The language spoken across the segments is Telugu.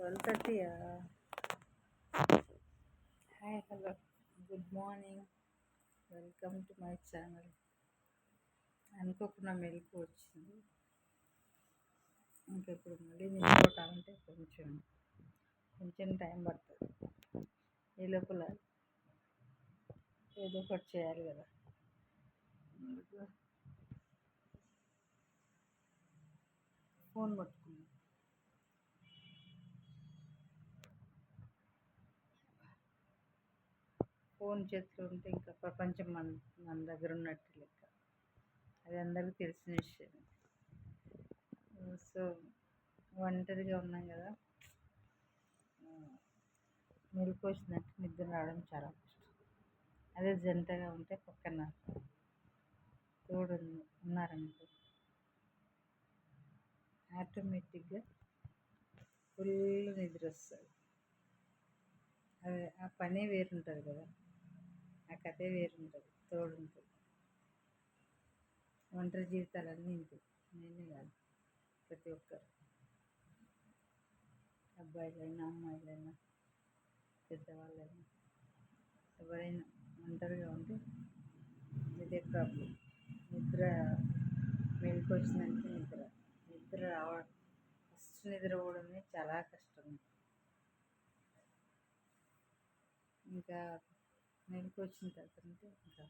12:30. Hi, hello, good morning. Welcome to my channel. అనుకోకుండా మెలకు వచ్చింది. ఇంకా ఇప్పుడు మళ్ళీ నిద్రపోవటాలంటే కొంచెం టైం పడుతుంది. ఈ లోపల ఏదో ఒకటి చేయాలి కదా. ఫోన్ పట్టుకున్నాను. ఫోన్ చేతిలో ఉంటే ఇంకా ప్రపంచం మన దగ్గర ఉన్నట్టు లెక్క. అది అందరికీ తెలిసిన విషయం. సో ఒంటరిగా ఉన్నాం కదా, మెలకు వచ్చినట్టు నిద్ర రావడం చాలా కష్టం. అదే జంటగా ఉంటే పక్కన తోడు ఉన్నారనుకో, ఆటోమేటిక్గా ఫుల్ నిద్ర వస్తుంది. అదే ఆ పనే వేరుంటుంది కదా, ఆ కథే వేరుంటుంది, తోడు ఉంటుంది. ఒంటరి జీవితాలన్నీ ఇంతే. నేనే కాదు, ప్రతి ఒక్కరు, అబ్బాయిలైనా అమ్మాయిలైనా పెద్దవాళ్ళైనా ఎవరైనా ఒంటరిగా ఉంటే ఇదే ప్రాబ్లం. నిద్ర మెలకు వచ్చిందంటే నిద్ర రావడం, ఫస్ట్ నిద్ర పోవడమే చాలా కష్టం. ఇంకా మెలకు వచ్చిన తర్వాత ఇంకా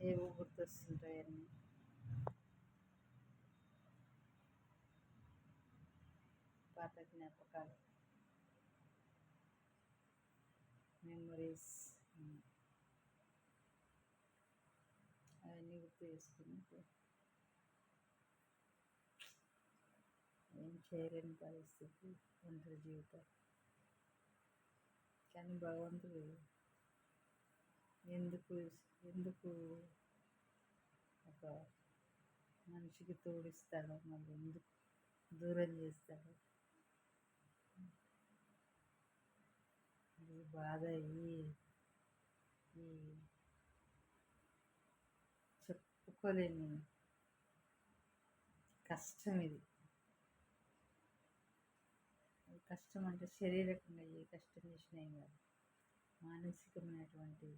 ఏవో గుర్తొస్తుంటాయన్నీ. పాత జ్ఞాపకాలు, మెమరీస్ అవన్నీ గుర్తు చేసుకుని ఏం చేయలేని పరిస్థితి ఒంటరి జీవితం. కానీ భగవంతుడు ఎందుకు ఎందుకు ఒక మనిషికి తోడిస్తాడో, మళ్ళీ ఎందుకు దూరం చేస్తాడో, ఈ బాధ, ఈ చెప్పుకోలేని కష్టం ఇది. కష్టం అంటే శరీరకంగా ఏ కష్టం చేసినా ఏం కాదు, మానసికమైనటువంటి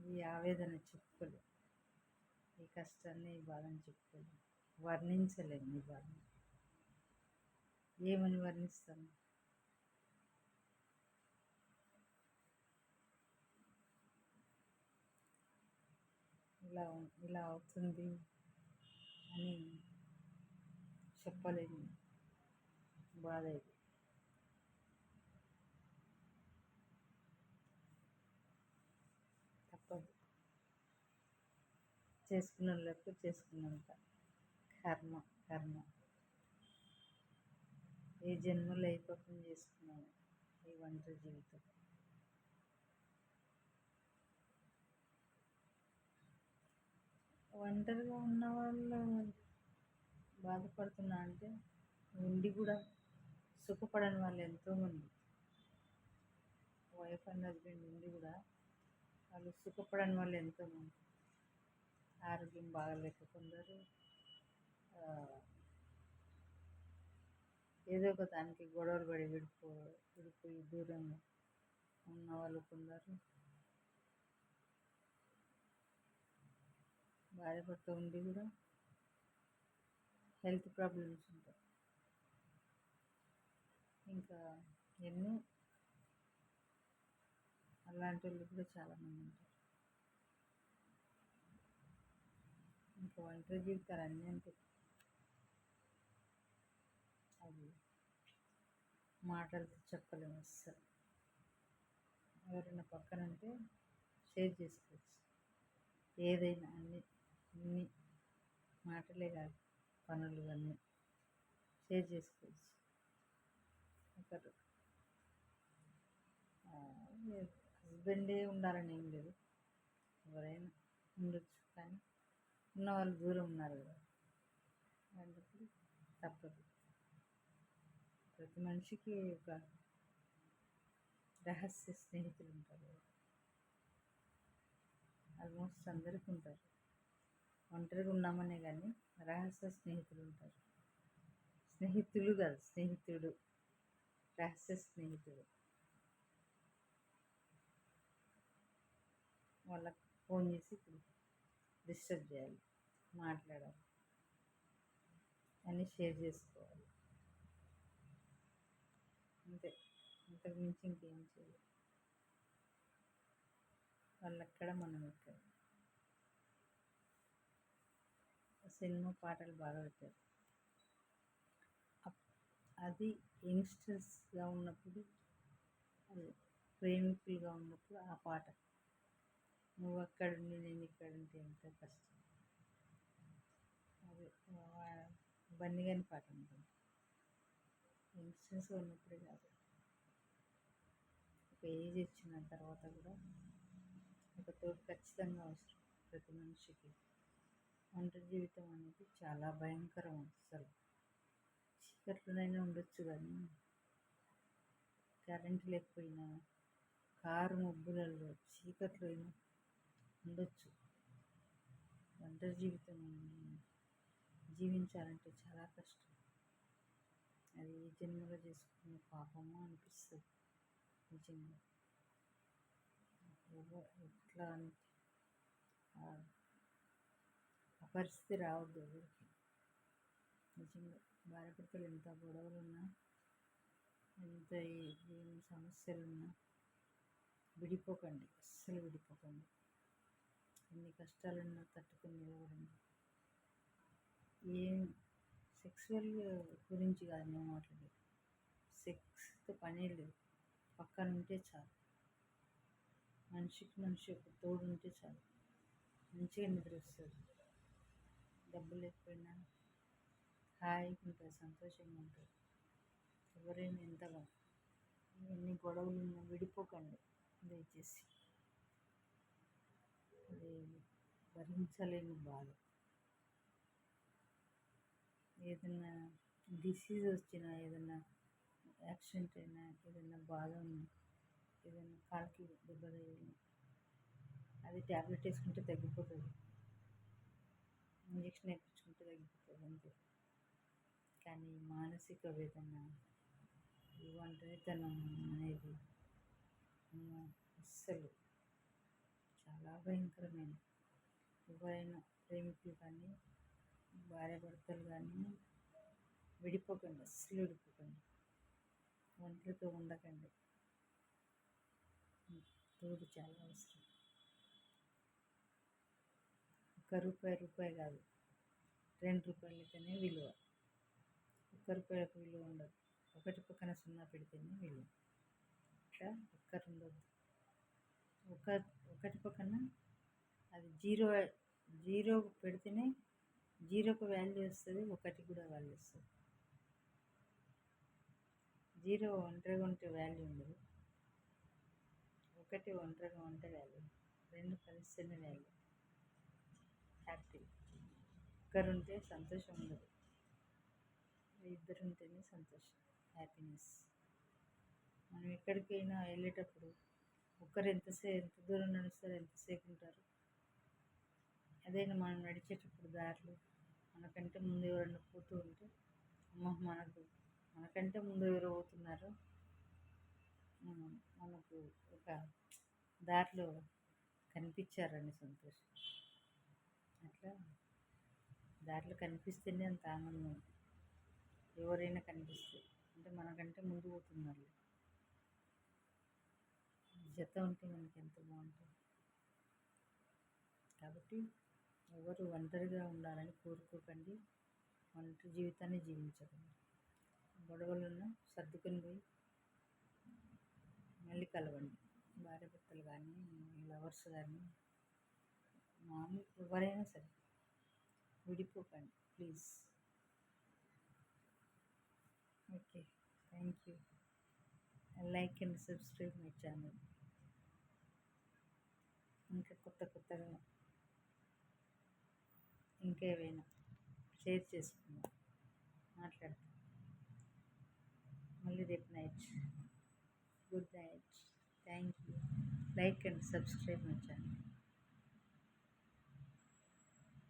ఈ ఆవేదన చెప్పుకోలేము. ఈ కష్టాన్ని, ఈ బాధని చెప్పుకోలేము, వర్ణించలేము. ఈ బాధని ఏమని వర్ణిస్తాము? ఇలా అవుతుంది అని చెప్పలేని బాధ ఇది. తప్పదు, చేసుకున్న వాళ్ళకు చేసుకున్నంత కర్మ. ఏ జన్మలో ఏ పాపం చేసుకున్నాము ఈ ఒంటరి జీవితం. ఒంటరిగా ఉన్న వాళ్ళు బాధపడుతున్నా అంటే ఉండి కూడా సుఖపడని వాళ్ళు ఎంతోమంది. వైఫ్ అండ్ హస్బెండ్ ఉండి కూడా వాళ్ళు సుఖపడని వాళ్ళు ఎంతోమంది. ఆరోగ్యం బాగలేక కొందరు, ఏదో ఒక దానికి గొడవలు పడి విడిపోయి దూరంగా ఉన్న వాళ్ళు కొందరు, భార్య భర్త ఉండి కూడా హెల్త్ ప్రాబ్లమ్స్ ఉంటాయి. ఇంకా ఎన్నో అలాంటి వాళ్ళు కూడా చాలామంది ఉంటారు. ఇంకా ఒంటరి జీవితాలు అన్నీ అంటే అది మాటలతో చెప్పలేము అస్సలు. ఎవరైనా పక్కన ఉంటే షేర్ చేసుకోవచ్చు ఏదైనా, అన్ని మాటలే కాదు, పనులు అన్నీ షేర్ చేసుకోవచ్చు. ఒకరు హస్బెండే ఉండాలని ఏం లేదు, ఎవరైనా ఉండొచ్చు. కానీ ఉన్న వాళ్ళు దూరం ఉన్నారు కదా, అందుకు తప్పదు. ప్రతి మనిషికి ఒక రహస్య స్నేహితులు ఉంటారు, ఆల్మోస్ట్ అందరికీ ఉంటారు. ఒంటరిగా ఉన్నామనే కానీ రహస్య స్నేహితులు ఉంటారు. స్నేహితులు కాదు, స్నేహితుడు, రహస్య స్నేహితుడు. వాళ్ళకి ఫోన్ చేసి ఇప్పుడు డిస్టర్బ్ చేయాలి, మాట్లాడాలి, అన్నీ షేర్ చేసుకోవాలి. అంతే, అంతకు మించి ఇంకేం చేయాలి. వాళ్ళెక్కడ, మనం ఎక్కడ. సినిమా పాటలు బాగా పెట్టారు. అది యంగ్స్టర్స్గా ఉన్నప్పుడు, అది ప్రేమికులుగా ఉన్నప్పుడు ఆ పాట, నువ్వు అక్కడుండి నేను ఇక్కడుంటే ఎంత కష్టం. అది బన్నీగాని పాట అనుకుంటా. యంగ్స్టర్స్గా ఉన్నప్పుడే కాదు, ఒక ఏజ్ వచ్చిన తర్వాత కూడా ఒక తోడు ఖచ్చితంగా అవసరం ప్రతి మనిషికి. ఒంటరి జీవితం అనేది చాలా భయంకరం. అసలు చీకట్లోనైనా ఉండొచ్చు కానీ కరెంట్ లేకపోయినా, కారు మబ్బులలో చీకట్లో అయినా ఉండొచ్చు. ఒంటరి జీవితం జీవించాలంటే చాలా కష్టం. అది ఈ జన్మలో చేసుకునే పాపము అనిపిస్తుంది నిజంగా. ఎట్లా అంటే ఆ పరిస్థితి రావద్దు ఎవరికి. నిజంగా భార్యాభర్తలు ఎంత గొడవలున్నా, ఎంత ఏం సమస్యలున్నా విడిపోకండి, అస్సలు విడిపోకండి. ఎన్ని కష్టాలున్నా తట్టుకొని నిలబడండి. ఏం సెక్సువల్ గురించి కాదు నేను మాట్లాడేది, సెక్స్తో పనే లేదు. పక్కన ఉంటే చాలు, మనిషికి మనిషి ఒక తోడు ఉంటే చాలు, మంచిగా నిద్ర వస్తుంది. డబ్బు లేకపోయినా హాయిగా ఉంటుంది, సంతోషంగా ఉంటుంది. ఎవరైనా ఎంతగా ఎన్ని గొడవలు ఉన్నా విడిపోకండి దయచేసి. అది భరించలేని బాధ. ఏదైనా డిసీజ్ వచ్చినా, ఏదైనా యాక్సిడెంట్ అయినా, ఏదైనా బాధ ఉన్నా, ఏదైనా కాలుకి దెబ్బ తగిలినా, అది ట్యాబ్లెట్ వేసుకుంటే తగ్గిపోతుంది, ఇంజక్షన్ వేయించుకుంటే తగ్గిపోతుంది అంతే. కానీ మానసిక వేదన, ఈ ఒంటరితనం అనేది అస్సలు చాలా భయంకరమైన. ఎవరైనా ప్రేమికులు కానీ, భార్యాభర్తలు కానీ విడిపోకండి, అస్సలు విడిపోకండి. ఒంటరితో ఉండకండి. తోడు చాలా అవసరం. రూపాయి కాదు, ₹2 అయితేనే విలువ. ₹1 విలువ ఉండదు. ఒకటి పక్కన సున్నా పెడితేనే విలువ. ఇట్లా ఒక్కరు ఉండదు. ఒకటి పక్కన అది జీరో పెడితేనే జీరోకు వాల్యూ వస్తుంది, ఒకటి కూడా వాల్యూ వస్తుంది. జీరో ఒంటరిగా ఉంటే వాల్యూ ఉండదు, ఒకటి ఒంటరిగా ఉంటే వాల్యూ, రెండు కలిస్తేనే వాల్యూ, హ్యాపీ. ఒక్కరుంటే సంతోషం ఉండదు, ఇద్దరు ఉంటేనే సంతోషం, హ్యాపీనెస్. మనం ఎక్కడికైనా వెళ్ళేటప్పుడు ఒక్కరు ఎంత దూరం నడుస్తారు, ఎంతసేపు ఉంటారు. అదైనా మనం నడిచేటప్పుడు దారిలో మనకంటే ముందు ఎవరైనా పోతూ ఉంటే, అమ్మ మనకంటే ముందు ఎవరో పోతున్నారు, మనకు ఒక దారిలో కనిపించారని సంతోషం. అట్లా దారిలో కనిపిస్తేనే అంత ఆనందం. ఎవరైనా కనిపిస్తే అంటే మనకంటే ముందు పోతున్నారు, జత ఉంటే మనకి ఎంత బాగుంటుంది. కాబట్టి ఎవరు ఒంటరిగా ఉండాలని కోరుకోకండి, ఒంటరి జీవితాన్ని జీవించకండి. గొడవలున్నా సర్దుకొని పోయి మళ్ళీ కలవండి. భార్యాభర్తలు కానీ, లవర్స్ కానీ, మామూలు ఎవరైనా సరే విడిపోకండి please. Okay, thank you. Like and subscribe my channel. ఇంకా కొత్తగా ఇంకా ఏవైనా షేర్ చేసుకుందాం, మాట్లాడతాం. మళ్ళీ రేపు night. Good night. Thank you. Like and subscribe my channel.